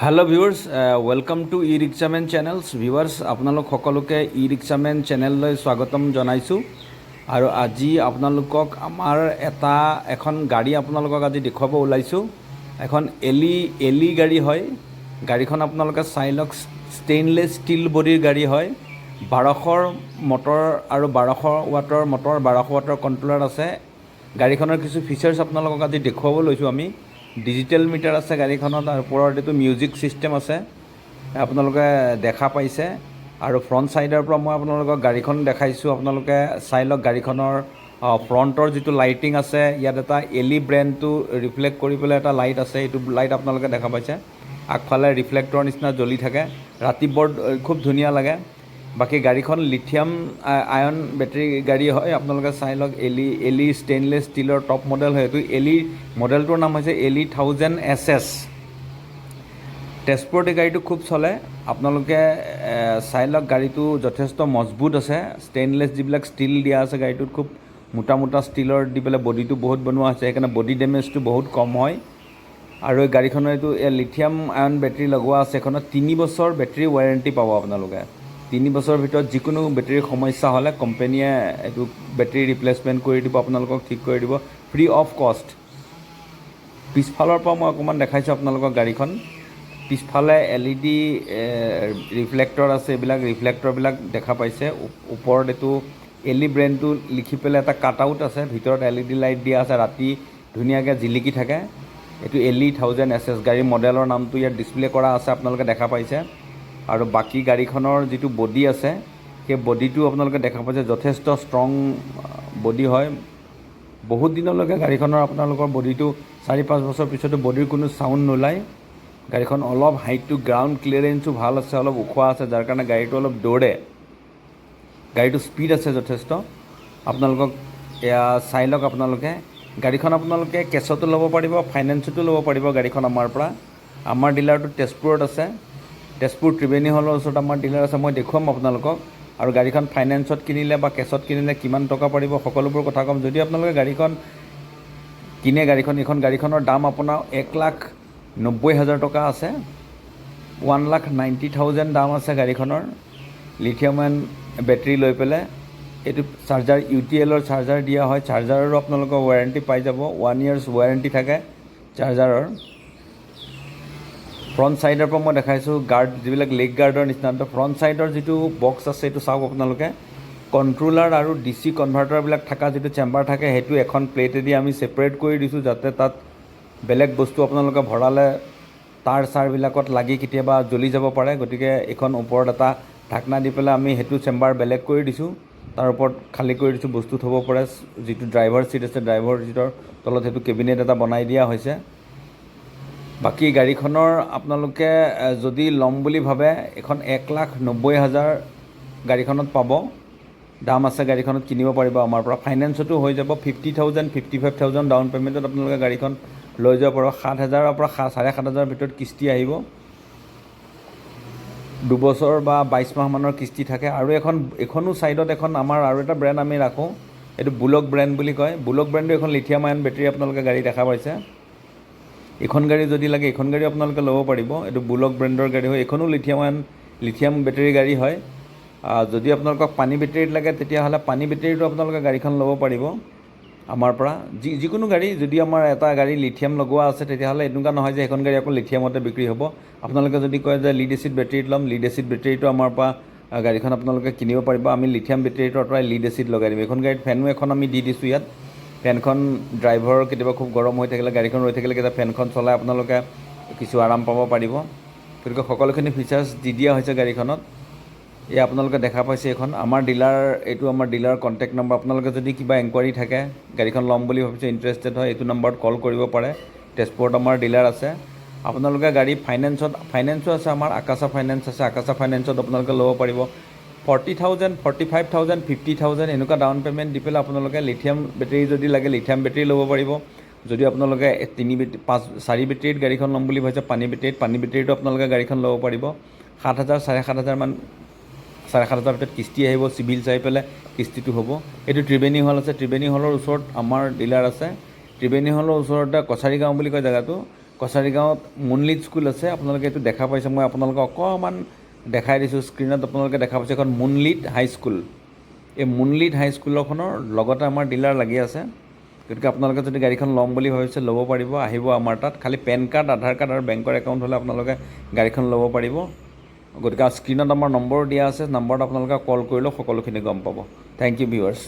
Hello' viewers welcome to ই ৰিক্সামেন channels viewers আপোনালোক সকলোকে ই ৰিক্সামেন চেনেললৈ স্বাগতম জনাইছোঁ আৰু আজি আপোনালোকক আমাৰ এখন গাড়ী আপোনালোকক আজি দেখুৱাব ওলাইছোঁ। এখন এলি গাড়ী হয়। গাড়ীখন আপোনালোকে চাই লওক, ষ্টেইনলেছ ষ্টীল বডিৰ গাড়ী হয়। 1200 মটৰ আৰু 1200 ৱাটৰ মটৰ, 1200 ৱাটৰ কণ্ট্ৰলাৰ আছে। গাড়ীখনৰ কিছু ফিচাৰ্ছ আপোনালোকক আজি দেখুৱাব লৈছোঁ আমি। ডিজিটেল মিটাৰ আছে গাড়ীখনত, আৰু ওপৰত এইটো মিউজিক ছিষ্টেম আছে, আপোনালোকে দেখা পাইছে। আৰু ফ্ৰণ্ট ছাইডৰ পৰা মই আপোনালোকক গাড়ীখন দেখাইছোঁ, আপোনালোকে চাই লওক। গাড়ীখনৰ ফ্ৰণ্টৰ যিটো লাইটিং আছে, ইয়াত এটা এলি ব্ৰেণ্ডটো ৰিফ্লেক্ট কৰি পেলাই এটা লাইট আছে, এইটো লাইট আপোনালোকে দেখা পাইছে। আগফালে ৰিফ্লেক্টৰ নিচিনা জ্বলি থাকে, ৰাতি বৰ খুব ধুনীয়া লাগে। বাকী গাড়ীখন লিথিয়াম আয়ন বেটেৰী গাড়ী হয়। আপোনালোকে চাই লওক, এলি ষ্টেইনলেছ ষ্টীলৰ টপ মডেল হয় এইটো। এলি মডেলটোৰ নাম হৈছে এলি 1000 SS। তেজপুৰত এই গাড়ীটো খুব চলে, আপোনালোকে চাই লওক। গাড়ীটো যথেষ্ট মজবুত আছে, ষ্টেইনলেছ যিবিলাক ষ্টীল দিয়া আছে গাড়ীটোত, খুব মোটা মোটা ষ্টীলৰ দি পেলাই বডিটো বহুত বনোৱা হৈছে, সেইকাৰণে বডি ডেমেজটো বহুত কম হয়। আৰু এই গাড়ীখনৰ এইটো লিথিয়াম আয়ন বেটেৰী লগোৱা আছে। এখনত 3 বছৰ বেটেৰী ৱাৰেণ্টি পাব আপোনালোকে। 3 বছৰৰ ভিতৰত যিকোনো বেটেৰীৰ সমস্যা হ'লে কোম্পেনীয়ে এইটো বেটেৰী ৰিপ্লেচমেণ্ট কৰি দিব, আপোনালোকক ঠিক কৰি দিব, ফ্ৰী অফ কষ্ট। পিছফালৰ পৰা মই অকণমান দেখাইছোঁ আপোনালোকক গাড়ীখন। পিছফালে LED ৰিফ্লেক্টৰ আছে, এইবিলাক ৰিফ্লেক্টৰবিলাক দেখা পাইছে। ওপৰত এইটো এলি ব্ৰেণ্ডটো লিখি পেলাই এটা কাট আউট আছে, ভিতৰত LED লাইট দিয়া আছে, ৰাতি ধুনীয়াকৈ জিলিকি থাকে। এইটো এলি 1000 SS গাড়ীৰ মডেলৰ নামটো ইয়াত ডিছপ্লে কৰা আছে, আপোনালোকে দেখা পাইছে। আৰু বাকী গাড়ীখনৰ যিটো বডি আছে, সেই বডিটো আপোনালোকে দেখা পাইছে, যথেষ্ট ষ্ট্ৰং বডি হয়। বহুত দিনলৈকে গাড়ীখনৰ আপোনালোকৰ বডিটো 4-5 বছৰ পিছতো বডিৰ কোনো চাউণ্ড নোলায়। গাড়ীখন অলপ হাইটটো, গ্ৰাউণ্ড ক্লিয়াৰেঞ্চো ভাল আছে, অলপ ওখ আছে, যাৰ কাৰণে গাড়ীটো অলপ দৌৰে। গাড়ীটো স্পীড আছে যথেষ্ট। আপোনালোকক এয়া চাই লওক। আপোনালোকে গাড়ীখন আপোনালোকে কেছতো ল'ব পাৰিব, ফাইনেন্সতো ল'ব পাৰিব গাড়ীখন আমাৰ পৰা। আমাৰ ডিলাৰটো তেজপুৰত আছে, তেজপুৰ ত্ৰিবেণী হলৰ ওচৰত আমাৰ ডিলাৰ আছে, মই দেখুৱাম আপোনালোকক। আৰু গাড়ীখন ফাইনেন্সত কিনিলে বা কেছত কিনিলে কিমান টকা পাৰিব সকলোবোৰ কথা ক'ম। যদি আপোনালোকে গাড়ীখন কিনে, এইখন গাড়ীখনৰ দাম আপোনাৰ 1,90,000 টকা আছে। 1,90,000 দাম আছে গাড়ীখনৰ, লিথিয়াম আয়ন বেটেৰী লৈ পেলাই। এইটো চাৰ্জাৰ UTLৰ চাৰ্জাৰ দিয়া হয়, চাৰ্জাৰৰো আপোনালোকৰ ৱাৰেণ্টি পাই যাব, 1 years ৱাৰেণ্টি থাকে চাৰ্জাৰৰ। ফ্ৰণ্ট ছাইডৰ পৰা মই দেখাইছোঁ গাৰ্ড, যিবিলাক লেগ গাৰ্ডৰ নিচিনা। ফ্ৰণ্ট ছাইডৰ যিটো বক্স আছে, এইটো চাওক আপোনালোকে। কণ্ট্ৰলাৰ আৰু DC কনভাৰ্টাৰবিলাক থকা যিটো চেম্বাৰ থাকে, সেইটো এখন প্লেটেদি আমি ছেপাৰেট কৰি দিছোঁ, যাতে তাত বেলেগ বস্তু আপোনালোকে ভৰালে তাঁৰ চাৰবিলাকত লাগি কেতিয়াবা জ্বলি যাব পাৰে। গতিকে এইখন ওপৰত এটা ঢাকনা দি পেলাই আমি সেইটো চেম্বাৰ বেলেগ কৰি দিছোঁ, তাৰ ওপৰত খালী কৰি দিছোঁ, বস্তু থ'ব পাৰে। যিটো ড্ৰাইভাৰ ছিট আছে, ড্ৰাইভাৰ ছিটৰ তলত সেইটো কেবিনেট এটা বনাই দিয়া হৈছে। বাকী গাড়ীখনৰ আপোনালোকে যদি ল'ম বুলি ভাবে, এখন 1,90,000 গাড়ীখনত পাব, দাম আছে। গাড়ীখনত কিনিব পাৰিব আমাৰ পৰা, ফাইনেন্সতো হৈ যাব। 50,000 55,000 ডাউন পে'মেণ্টত আপোনালোকে গাড়ীখন লৈ যাব পাৰিব। 7,000ৰ পৰা 7,500 ভিতৰত কিস্তি আহিব। 2 বছৰ বা 22 মাহমানৰ কিস্তি থাকে। আৰু এইখনো ছাইডত এখন আমাৰ আৰু এটা ব্ৰেণ্ড আমি ৰাখোঁ, এইটো বুলক ব্ৰেণ্ড বুলি কয়। বুলক ব্ৰেণ্ডৰ এখন লিথিয়াম আয়ন বেটেৰী আপোনালোকে গাড়ী দেখা পাইছে। এইখন গাড়ী যদি লাগে, এইখন গাড়ী আপোনালোকে ল'ব পাৰিব। এইটো বুলক ব্ৰেণ্ডৰ গাড়ী হয়, এইখনো লিথিয়াম বেটেৰী গাড়ী হয়। যদি আপোনালোকক পানী বেটেৰীত লাগে, তেতিয়াহ'লে পানী বেটেৰীটো আপোনালোকে গাড়ীখন ল'ব পাৰিব আমাৰ পৰা। যিকোনো গাড়ী, যদি আমাৰ এটা গাড়ী লিথিয়াম লগোৱা আছে, তেতিয়াহ'লে এনেকুৱা নহয় যে এখন গাড়ী আকৌ লিথিয়ামতে বিক্ৰী হ'ব। আপোনালোকে যদি কয় যে লিড এচিড বেটেৰীত ল'ম, লিড এচিড বেটেৰীটো আমাৰ পৰা গাড়ীখন আপোনালোকে কিনিব পাৰিব। আমি লিথিয়াম বেটেৰীটোৰ পৰাই লিড এচিড লগাই দিম। এইখন গাড়ীত ফেনো এখন আমি দি দিছোঁ ইয়াত। ফেনখন ড্ৰাইভাৰৰ কেতিয়াবা খুব গৰম হৈ থাকিলে, গাড়ীখন ৰৈ থাকিলে কেতিয়াবা ফেনখন চলাই আপোনালোকে কিছু আৰাম পাব পাৰিব। গতিকে সকলোখিনি ফিচাৰ্ছ দি দিয়া হৈছে গাড়ীখনত। এই আপোনালোকে দেখা পাইছে, এইখন আমাৰ ডিলাৰ, এইটো আমাৰ ডিলাৰ কণ্টেক্ট নম্বৰ। আপোনালোকে যদি কিবা এনকুৱাৰী থাকে, গাড়ীখন ল'ম বুলি ভাবিছে, ইণ্টাৰেষ্টেড হয়, এইটো নম্বৰত কল কৰিব পাৰে। তেজপুৰত আমাৰ ডিলাৰ আছে। আপোনালোকে গাড়ী ফাইনেন্সো আছে, আমাৰ আকাশা ফাইনেন্স আছে। আকাশা ফাইনেন্সত আপোনালোকে ল'ব পাৰিব। 40,000 45,000 50,000 এনেকুৱা ডাউন পে'মেণ্ট দি পেলাই আপোনালোকে লিথিয়াম বেটেৰী যদি লাগে, লিথিয়াম বেটেৰী ল'ব পাৰিব। যদি আপোনালোকে 4 বেটেৰীত গাড়ীখন ল'ম বুলি ভাবিছে, পানী বেটেৰীটো আপোনালোকে গাড়ীখন ল'ব পাৰিব। 7,000 7,500 মান, 7,500 ভিতৰত কিস্তি আহিব। চিভিল চাই পেলাই কিস্তিটো হ'ব। এইটো ত্ৰিবেণী হল আছে, ত্ৰিবেণী হলৰ ওচৰত আমাৰ ডিলাৰ আছে। ত্ৰিবেণী হলৰ ওচৰতে কছাৰী গাঁও বুলি কয় জেগাটো। কছাৰী গাঁৱত মুনলিট স্কুল আছে, আপোনালোকে এইটো দেখা পাইছে, মই আপোনালোকক অকণমান দেখাই দিছোঁ স্ক্ৰীণত, আপোনালোকে দেখা পাইছে এখন মুনলিট হাইস্কুল। এই মুনলিট হাইস্কুলখনৰ লগতে আমাৰ ডিলাৰ লাগি আছে, গতিকে আপোনালোকে যদি গাড়ীখন ল'ম বুলি ভাবিছে ল'ব পাৰিব, আহিব আমাৰ তাত। খালি পেন কাৰ্ড, আধাৰ কাৰ্ড আৰু বেংকৰ একাউণ্ট হ'লে আপোনালোকে গাড়ীখন ল'ব পাৰিব। গতিকে স্ক্ৰীণত আমাৰ নম্বৰ দিয়া আছে, নম্বৰত আপোনালোকে কল কৰিলেও সকলোখিনি গম পাব। Thank you viewers.